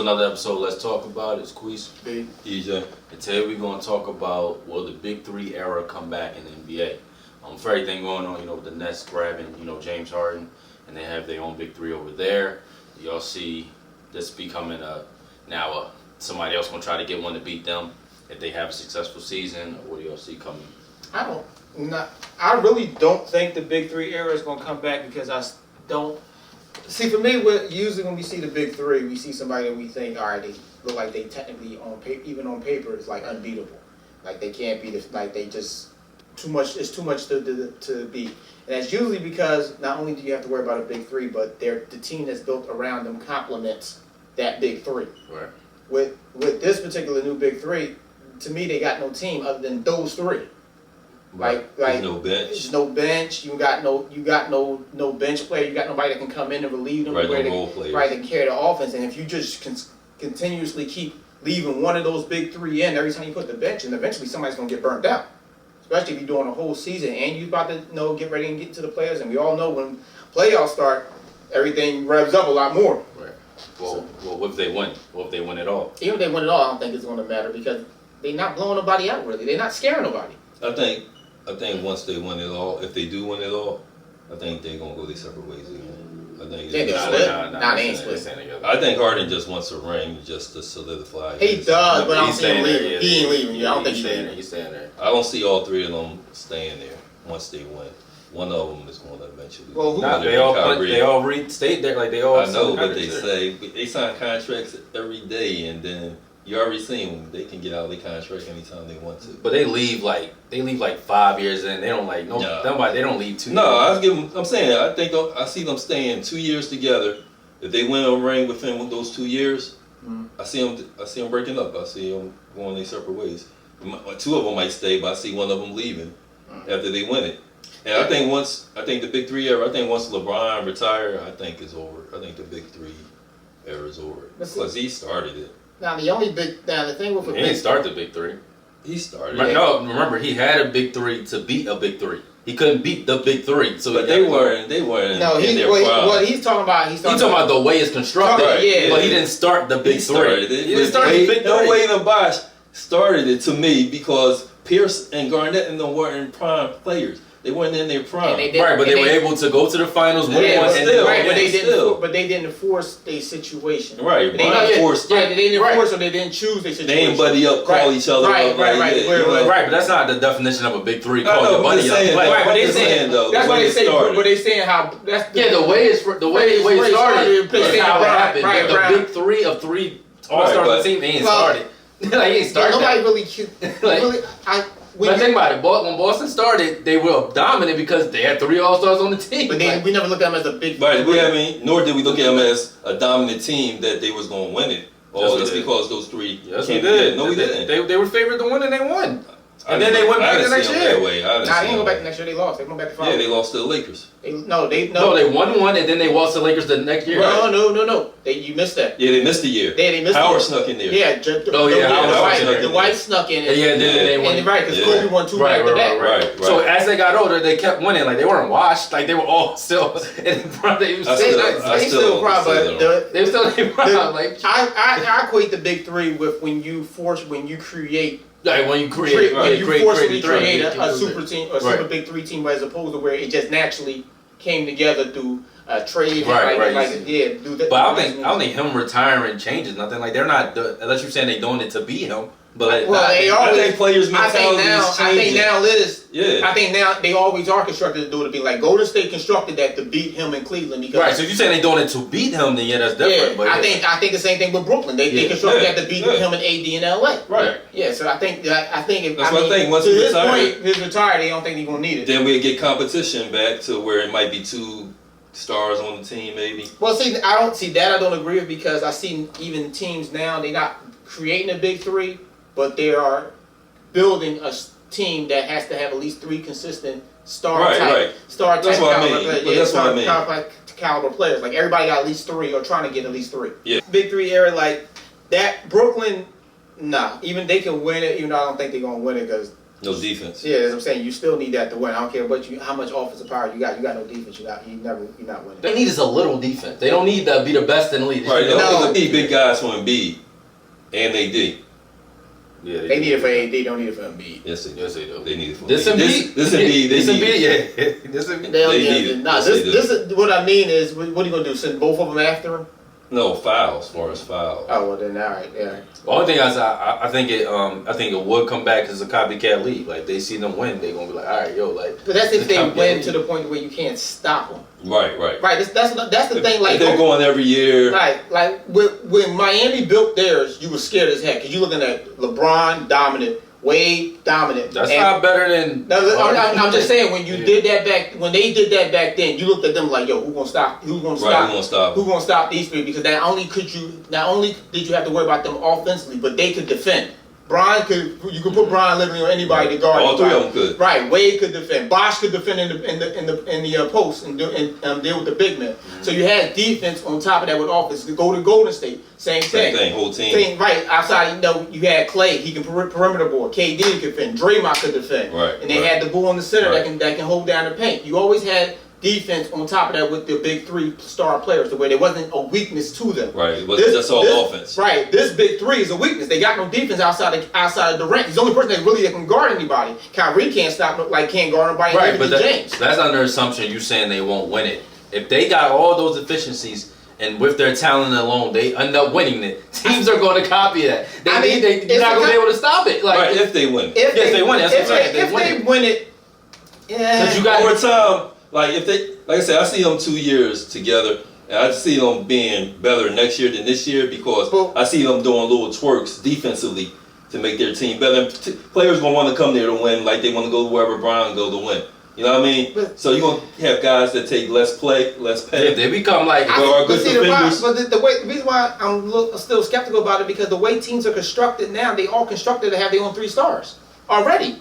another episode. Let's talk about it. It's Queese, EJ. and today we're going to talk about will the Big Three era come back in the NBA. For everything going on, with the Nets grabbing, James Harden, and they have their own Big Three over there. Y'all see this becoming somebody else going to try to get one to beat them if they have a successful season, or what do y'all see coming? I really don't think the Big Three era is going to come back because I don't. See, for me, usually when we see the Big Three, we see somebody that we think, all right, they look like they technically even on paper, is like unbeatable. Like they can't beat it. Like they just too much. It's too much to beat. And that's usually because not only do you have to worry about a Big Three, but the team that's built around them complements that Big Three. Right. With this particular new Big Three, to me, they got no team other than those three. Like There's no bench. There's no bench. You got no bench player. You got nobody that can come in and relieve them. Right, no role players. Right, that can carry the offense. And if you just continuously keep leaving one of those Big Three in every time you put the bench, and eventually somebody's gonna get burnt out. Especially if you're doing a whole season and you're about to get ready and get to the players. And we all know when playoffs start, everything revs up a lot more. Right. Well, what if they win? What if they win it all? Even if they win it all, I don't think it's gonna matter because they're not blowing nobody out really. They're not scaring nobody. I think once they win it all, if they do win it all, I think they're gonna go their separate ways again. I think they ain't split. I think Harden just wants a ring just to solidify. He does, but I don't see him leaving. Yeah, he ain't leaving. I don't think he's he's staying leaving. there. He's staying there. I don't see all three of them staying there once they win. One of them is going to eventually. Well, who? They all stayed there. Like they all. I know, but they say they sign contracts every day, and then you already seen them. They can get out of their contract anytime they want to. But they leave like 5 years in. They don't They don't leave 2 years. No, I'm saying I see them staying 2 years together. If they win a ring within those 2 years, I see them breaking up. I see them going their separate ways. Two of them might stay, but I see one of them leaving after they win it. And I think the Big Three era. I think once LeBron retire, I think it's over. I think the Big Three era is over because he started it. Now the thing with he didn't start the Big Three. He started. No, remember he had a Big Three to beat a Big Three. He couldn't beat the Big Three, so but they weren't. No, in their prime. what he's talking about. He's talking about the way it's constructed. Right, yeah. But he didn't start the Big Three. He didn't start the Big Three. Wade and Bosh started it to me because Pierce and Garnett and them weren't prime players. They weren't in their prime. But they were able to go to the finals, win one, but they didn't force their situation. Right, they forced. Right, they didn't force or they didn't choose their situation. They ain't buddy up, call each other up. Right, but that's not the definition of a Big Three. Call your buddy up. Right, but they saying though. That's why they say. But they saying how. The way it started. That's how it happened. The Big Three of three all-star team ain't started. Like he ain't started. Nobody really cute. But think about it. When Boston started, they were dominant because they had 3 All-Stars on the team. But we never looked at them as a big. Right. Nor did we look at them as a dominant team that they was going to win it. Just because those three. Yes, we did. No, we didn't. They were favored to win and they won. And then they went back the next year. They didn't go back the next year. They lost. They went back to 5. Yeah, they lost to the Lakers. They won one and then they lost to the Lakers the next year. No. You missed that. Yeah, they missed the year. They missed Howard snuck in there. Yeah. Howard Dwight snuck in. Yeah, then they won. Right, because Kobe won 2 back to back. Right. So as they got older, they kept winning. Like they weren't washed. Like they were all still. They still proud, but they were still proud. Like I equate the Big Three with when you create. Like when you create a super team, a super Big Three team, as opposed to where it just naturally came together through trade. Right. But I don't think him retiring changes nothing. Like they're not, unless you're saying they're doing it to beat him. But I think players' mentality is changing. I think now they always are constructed to do it. To be like Golden State constructed that to beat him in Cleveland. Because right. So if you're saying they're doing it to beat him, then that's different. Yeah, but I think the same thing with Brooklyn. They constructed that to beat him in AD and LA. Right. Yeah. So I think once to he this retired, point, he's retired. They don't think he's gonna need it. Then we get competition back to where it might be 2 stars on the team, maybe. Well, see, I don't agree with because I see even teams now they're not creating a Big Three. But they are building a team that has to have at least 3 consistent star type caliber players. Like everybody got at least 3 or trying to get at least 3. Yeah. Big Three era like that. Brooklyn, nah. Even they can win it. Even though I don't think they're gonna win it because No defense. Yeah, as I'm saying, you still need that to win. I don't care how much offensive power you got. You got no defense. You're not winning. They need is a little defense. They don't need to be the best in the league. Right. They No. don't need big guys from Embiid and AD. Yeah, They need it for AD. They don't need it for Embiid. Yes, they do. Yes, they do. They need it for This Embiid. Embiid, This Embiid. They this need it. Embiid, yeah. This Embiid. They don't They need need it. it. Nah, Yes, this they do. is what I mean is what are you gonna do? Send both of them after him? No fouls, as far as fouls. Oh well, then all right, yeah. The only thing I think it would come back as a copycat league. Like they see them win, they gonna be like, all right, yo, like. But that's if it's a they copycat win league. to the point where you can't stop them. Right. Right. That's the thing. Like if they're going every year. like when Miami built theirs, you were scared as heck because you looking at LeBron dominant, Wade dominant. That's and- not better than. No, I'm just saying when you did that when they did that back then, you looked at them like, yo, who's gonna stop? Who's gonna Right, who gonna stop? Who's gonna stop these three? Because not only did you have to worry about them offensively, but they could defend. You could put Brian literally on anybody to guard. All three anybody. of them could. Right, Wade could defend. Bosh could defend in the post and deal with the big men. So you had defense on top of that with offense. Go to Golden State, same Same thing. thing, whole team. Right outside, you had Clay. He can perimeter board. KD could defend. Draymond could defend. Right, And they right. had the bull in the center Right. that can hold down the paint. You always had defense on top of that with the big three star players, to where there wasn't a weakness to them. Right. It wasn't just all offense. Right. This big three is a weakness. They got no defense outside of Durant. He's the only person that can guard anybody. Kyrie can't can't guard nobody. Right, but James. that's under assumption you saying they won't win it. If they got all those efficiencies and with their talent alone, they end up winning it. Teams are going to copy that. You're not going to be able to stop it. Like, Right, if they win. If Yes, they win. That's what I'm saying. If they win it, yeah. Because you got Over time, like I said, I see them 2 years together, and I see them being better next year than this year because I see them doing little twerks defensively to make their team better. And players gonna want to come there to win, like they want to go wherever Brown go to win. You know what I mean? So you're gonna have guys that take less pay. if they become like Well, good defenders. The reason why I'm still skeptical about it because the way teams are constructed now, they all constructed to have their own 3 stars already.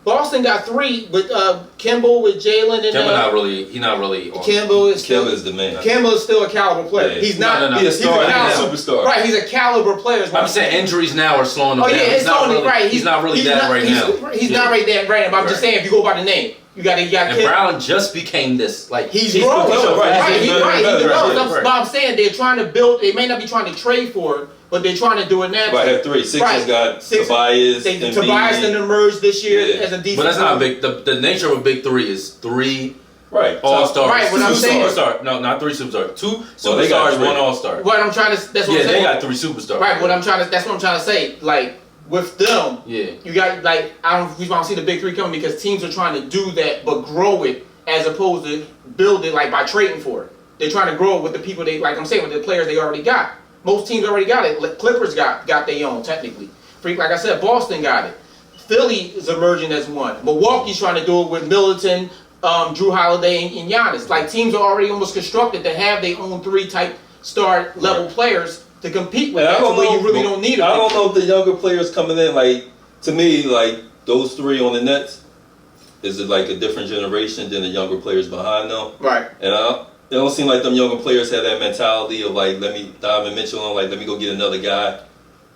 Boston got 3 with Kimball, with Jalen, and he's not really on. Kimball is Kim is the man. Kimball is still a caliber player. Yeah. He's not. No. He's a star. caliber. He's a superstar. Right, he's a caliber player. I'm saying injuries now are slowing him Oh down. yeah, it's He's not only really, right. He's not really that right now. He's not right there right now. But I'm just Right. saying, if you go by the name, you got And Kimball. Brown just became this. Like He's growing. growing, right. Right, He's he's getting right. better, He's better, growing. right. But I'm saying they're trying to build. They may not be trying to trade for it, but they're trying to do it now. But I have 3. Sixers got Tobias. Embiid. Tobias didn't emerge this year Yeah. as a defense. But that's not big. The nature of a big 3 is 3 Right. all-stars. Right, what I'm Two saying- superstars. No, not 3 superstars. 2 Well, they got superstars, 3. 1 all-star. What I'm trying to. That's what Yeah, I'm they saying. got 3 superstars. Right. That's what I'm trying to say. Like with them, Yeah. you got I don't see the big 3 coming because teams are trying to do that, but grow it as opposed to build it by trading for it. They're trying to grow it with the people with the players they already got. Most teams already got it. Clippers got their own technically. Like I said, Boston got it. Philly is emerging as one. Milwaukee's trying to do it with Middleton, Drew Holiday, and Giannis. Like teams are already almost constructed to have their own 3 type star level players to compete with. And I That's don't where know. you really don't need it. I don't know if the younger players coming in, to me, those 3 on the Nets, is it like a different generation than the younger players behind them? Right. And it don't seem like them younger players have that mentality of Donovan Mitchell, let me go get another guy.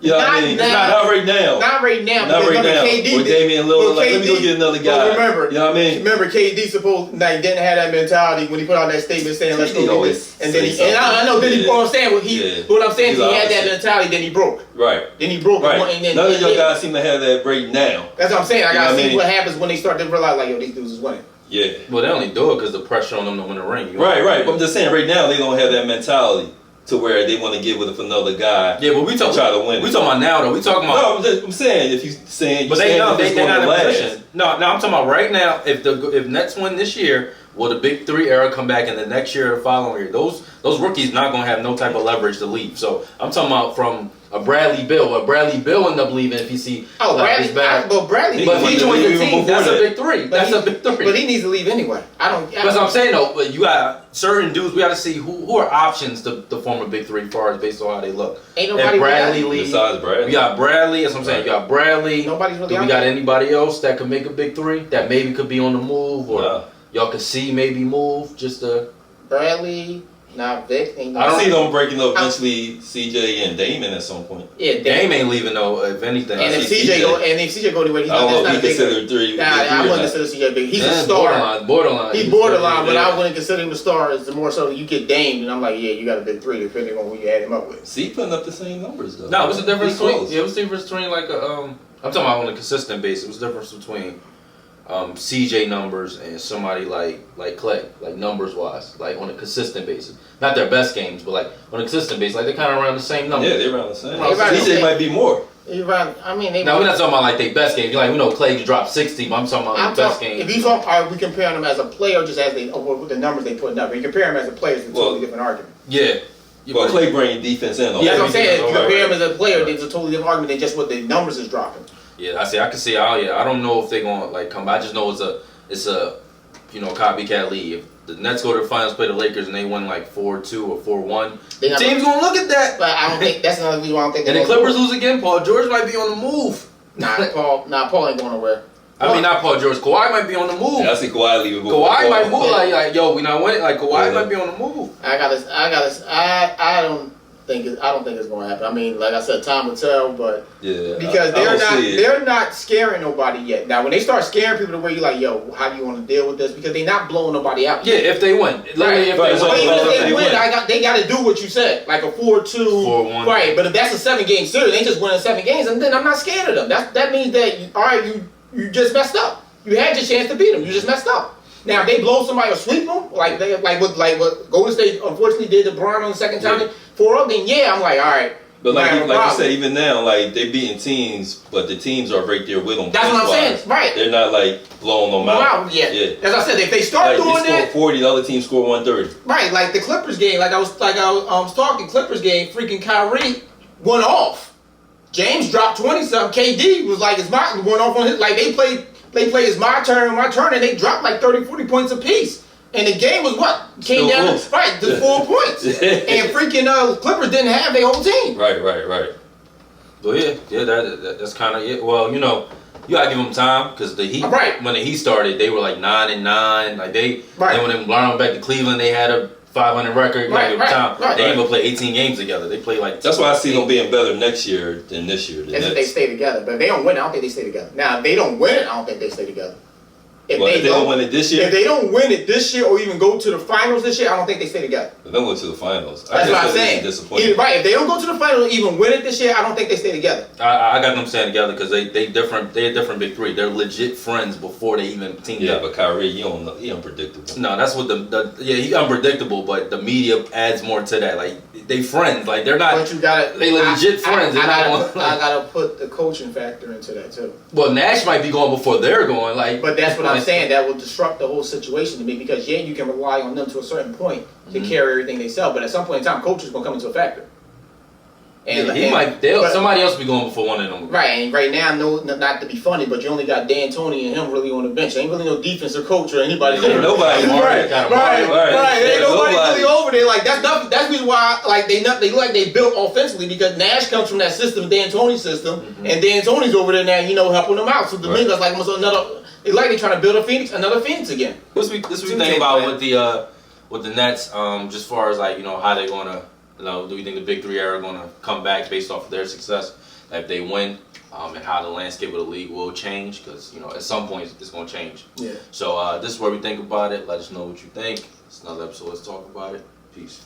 You know what I mean? Not It's now. not right now. Not right now. Not because right now. KD Or Damian Lillard, let me go get another guy. But remember, You know what I mean? Remember, KD didn't have that mentality when he put out that statement saying, "Let's go KD get always this." And then say I know. Then something. he, what I'm saying, what I'm saying, He's he had that opposite. mentality. Then he broke. Right. Then he broke. Right. And then, None of your guys seem to have that right now. That's what I'm saying. I You know gotta what I see mean? what happens when they start to realize, yo, these dudes is winning. Yeah. Well, they only do it because the pressure on them to win a ring. You know? Right. But I'm just saying, right now they don't have that mentality to where they want to get with another guy. Yeah, but we and try to win. We talking about now though. We talking about. No, I'm saying if you saying, But they know they're not in last. position. No, I'm talking about right now. If Nets win this year, will the big 3 era come back in the next year or the following year? Those rookies not gonna have no type of leverage to leave. So I'm talking about from a Bradley Bill. What Bradley Bill end up leaving if you see Bradley, his back. but Bradley, But he joined the even team. before That's a that. big 3. That's a big 3. But he needs to leave anyway. That's what I'm saying though. But you got certain dudes. We got to see who are options to form a big 3 as far as based on how they look. Ain't If nobody Bradley really leaves, Besides Bradley. we got Bradley. That's what I'm saying. You got Bradley. Nobody's really Do we out got there. anybody else that could make a big 3 that maybe could be on the move or Nah. y'all could see maybe move just to. Bradley, Nah, Vic ain't. I see them breaking up eventually. CJ and Damon at some point. Yeah, Dame ain't leaving though. If anything, And I if see CJ go anywhere, he's I don't know not if he a big. considered three. Nah, I wouldn't consider CJ big. He's a Yeah, star. borderline. He's borderline, but Yeah. I wouldn't consider him a star. It's the more so that you get Dame, and I'm like, yeah, you got a big three, depending on who you add him up with. See, putting up the same numbers though. No, what's the difference Pretty between? close. Yeah, what's the difference between like a I'm talking about on a consistent basis. What's the difference between CJ numbers and somebody like Clay, like numbers wise, like on a consistent basis? Not their best games, but like on a consistent basis, like they're kind of around the same numbers. Yeah, they're around the same. They're around the CJ same. might be more. You're right. I mean, Now we're not talking about like their best games. Like we know Clay could drop 60, but I'm talking about their best games. If you talk, are we comparing them as a player, just as they with the numbers they putting up? If you compare them as a player, it's a totally different argument. Yeah. Well, Clay bringing defense in. That's what I'm saying. If you Right. compare them as a player, it's a totally different argument than just what the numbers is dropping. Yeah, I can see how. Yeah, I don't know if they're gonna like come. I just know it's a copycat league. If the Nets go to the finals, play the Lakers, and they win like 4-2 or 4-1, They not- team's gonna look at that. But I don't think that's another reason why I don't think. And the they're gonna Clippers do lose again. Paul George might be on the move. it. Paul ain't going nowhere. I mean, not Paul George. Kawhi might be on the move. Yeah, I see Kawhi leaving. before Kawhi Paul. might move like yo, we not winning. Like Kawhi Yeah. might be on the move. I don't think it's going to happen. I mean, like I said, time will tell, but Yeah, because I don't see it. they're not scaring nobody yet. Now, when they start scaring people to where you're like, yo, how do you want to deal with this? Because they're not blowing nobody out. Yeah, if they win, literally if Right, they so But win. even if if they they win, win. they got to do what you said, like a 4-2, 4-1. right? But if that's a 7-game series, they just winning 7 games, and then I'm not scared of them. That means that you just messed up. You had your chance to beat them. You just messed up. Now if they blow somebody or sweep them, like what Golden State unfortunately did to Bron on the second time, Yeah. 4-0, then yeah, I'm like, all right. But might have a like you problem. said, even now, like they beating teams, but the teams are right there with them. That's what I'm saying, points-wise. right? They're not like blowing them out. Wow, yeah. Yeah. As I said, if they start Like doing they score that, 40, the other team score 130. right? Like the Clippers game, like I was talking Clippers game, freaking Kyrie went off. James dropped 20-something. KD was like, it's my went off on his, like they played it's my turn, and they dropped like 30, 40 points apiece. And the game was what? Came Still down close. right to 4 points. And freaking Clippers didn't have their whole team. Right. But yeah, that's kind of it. Well, you gotta give them time because the Heat, Right. when the Heat started, they were like 9-9. Like they, Right. then when they went back to Cleveland, they had a 500 record. You gotta Right, give them right, time. right. They didn't even play 18 games together. They play like. That's why I see them being better next year than this year. The As if they Nets. stay together. But if they don't win, I don't think they stay together. Now, if they don't win it, I don't think they stay together. Well, if they don't win it this year, If they don't win it this year or even go to the finals this year, I don't think they stay together. they don't go to the finals. That's what I'm saying. Disappointing. Right, if they don't go to the finals or even win it this year, I don't think they stay together. I got them staying together because they different. They're a different big three. They're legit friends before they even teamed Yeah, up. but Kyrie, you don't know, he unpredictable. No, that's what he's unpredictable, but the media adds more to that. Like they friends, like they're not. But you gotta. They legit friends. They're not I gotta put the coaching factor into that too. Well, Nash might be going before they're going. Like, But that's what I'm like- saying. That will disrupt the whole situation to me because you can rely on them to a certain point to carry everything they sell, but at some point in time, coach is gonna come into a factor. But- somebody else be going before one of them. Right, and right now, not to be funny, but you only got D'Antoni and him really on the bench. Ain't really no defensive coach or anybody. Ain't nobody. Right, Got right, him right. Ain't nobody Nobody. really over there. Like that's the reason why like they look like they built offensively because Nash comes from that system, D'Antoni's system, and D'Antoni's over there now, helping them out. So the Right. Domingo's like almost another. They like they trying to build another Phoenix again. This we think about with the Nets, just far as like how they're gonna, do we think the big three are gonna come back based off of their success? If they win, and how the landscape of the league will change because at some point it's gonna change. Yeah. So this is where we think about it. Let us know what you think. It's another episode. Let's talk about it. Peace.